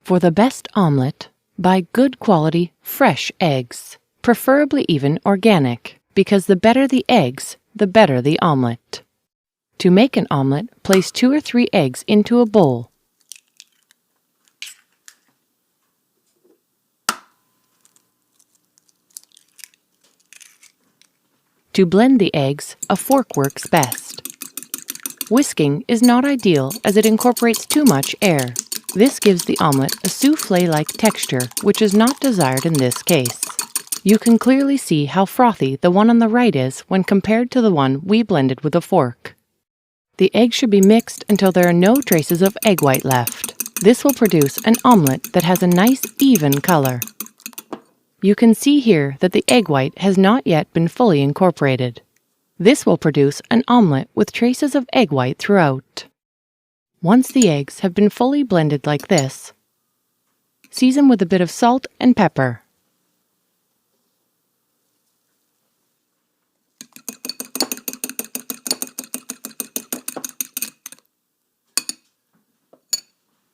For the best omelet, buy good quality, fresh eggs, preferably even organic, because the better the eggs, the better the omelet. To make an omelet, place 2 or 3 eggs into a bowl. To blend the eggs, a fork works best. Whisking is not ideal as it incorporates too much air. This gives the omelet a soufflé-like texture, which is not desired in this case. You can clearly see how frothy the one on the right is when compared to the one we blended with a fork. The eggs should be mixed until there are no traces of egg white left. This will produce an omelet that has a nice, even color. You can see here that the egg white has not yet been fully incorporated. This will produce an omelet with traces of egg white throughout. Once the eggs have been fully blended like this, season with a bit of salt and pepper.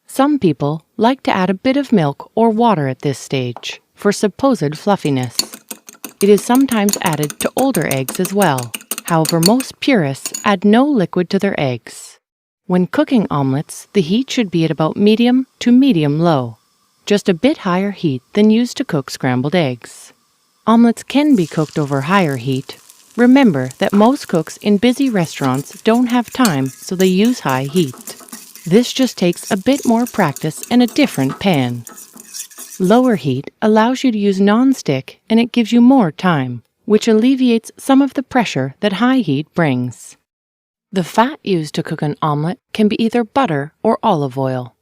Some people like to add a bit of milk or water at this stage for supposed fluffiness. It is sometimes added to older eggs as well. However, most purists add no liquid to their eggs. When cooking omelets, the heat should be at about medium to medium-low, just a bit higher heat than used to cook scrambled eggs. Omelets can be cooked over higher heat. Remember that most cooks in busy restaurants don't have time, so they use high heat. This just takes a bit more practice and a different pan. Lower heat allows you to use non-stick and it gives you more time, which alleviates some of the pressure that high heat brings. The fat used to cook an omelet can be either butter or olive oil.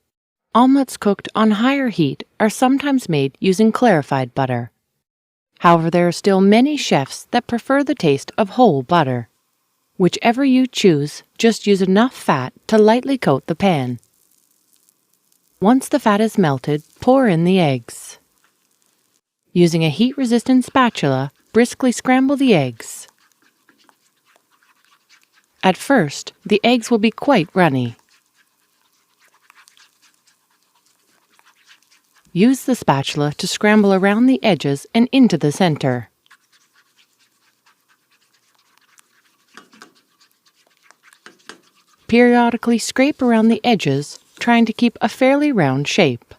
Omelets cooked on higher heat are sometimes made using clarified butter. However, there are still many chefs that prefer the taste of whole butter. Whichever you choose, just use enough fat to lightly coat the pan. Once the fat is melted, pour in the eggs. Using a heat-resistant spatula, briskly scramble the eggs. At first, the eggs will be quite runny. Use the spatula to scramble around the edges and into the center. Periodically scrape around the edges, trying to keep a fairly round shape.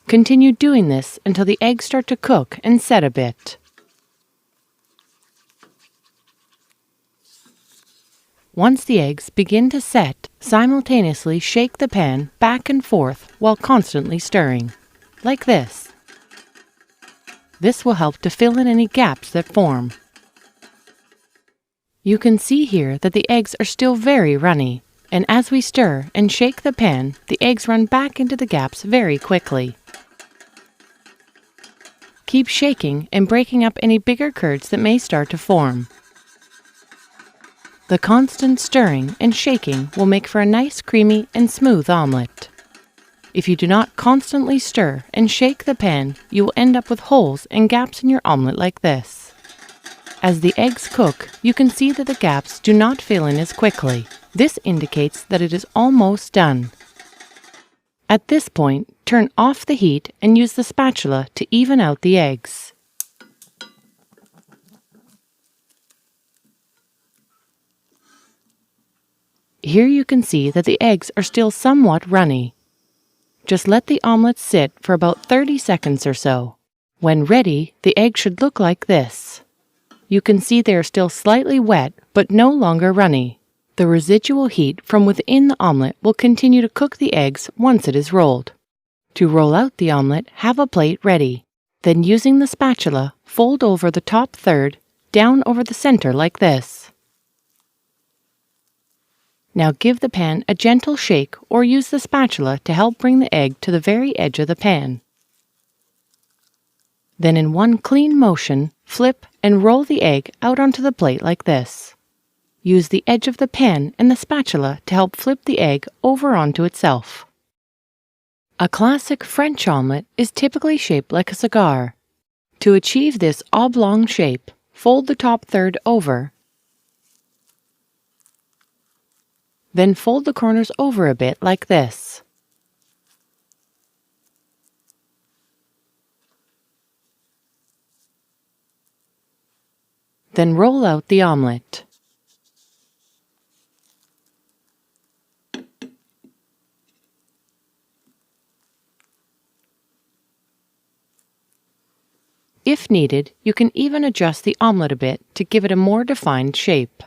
Continue doing this until the eggs start to cook and set a bit. Once the eggs begin to set, simultaneously shake the pan back and forth while constantly stirring, like this. This will help to fill in any gaps that form. You can see here that the eggs are still very runny, and as we stir and shake the pan, the eggs run back into the gaps very quickly. Keep shaking and breaking up any bigger curds that may start to form. The constant stirring and shaking will make for a nice creamy and smooth omelet. If you do not constantly stir and shake the pan, you will end up with holes and gaps in your omelet like this. As the eggs cook, you can see that the gaps do not fill in as quickly. This indicates that it is almost done. At this point, turn off the heat and use the spatula to even out the eggs. Here you can see that the eggs are still somewhat runny. Just let the omelet sit for about 30 seconds or so. When ready, the egg should look like this. You can see they are still slightly wet, but no longer runny. The residual heat from within the omelet will continue to cook the eggs once it is rolled. To roll out the omelet, have a plate ready. Then using the spatula, fold over the top third, down over the center like this. Now give the pan a gentle shake or use the spatula to help bring the egg to the very edge of the pan. Then in one clean motion, flip and roll the egg out onto the plate like this. Use the edge of the pan and the spatula to help flip the egg over onto itself. A classic French omelet is typically shaped like a cigar. To achieve this oblong shape, fold the top third over, then fold the corners over a bit like this. Then roll out the omelet. If needed, you can even adjust the omelet a bit to give it a more defined shape.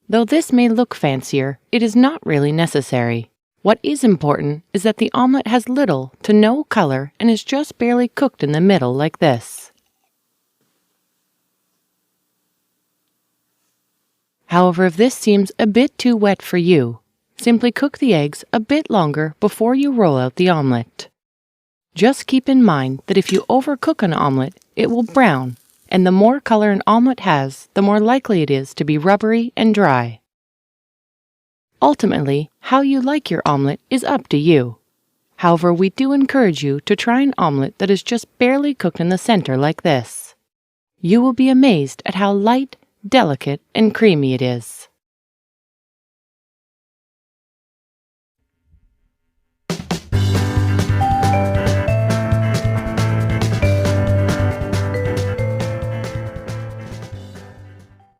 Though this may look fancier, it is not really necessary. What is important is that the omelet has little to no color and is just barely cooked in the middle like this. However, if this seems a bit too wet for you, simply cook the eggs a bit longer before you roll out the omelet. Just keep in mind that if you overcook an omelet, it will brown, and the more color an omelet has, the more likely it is to be rubbery and dry. Ultimately, how you like your omelet is up to you. However, we do encourage you to try an omelet that is just barely cooked in the center like this. You will be amazed at how light, delicate, and creamy it is.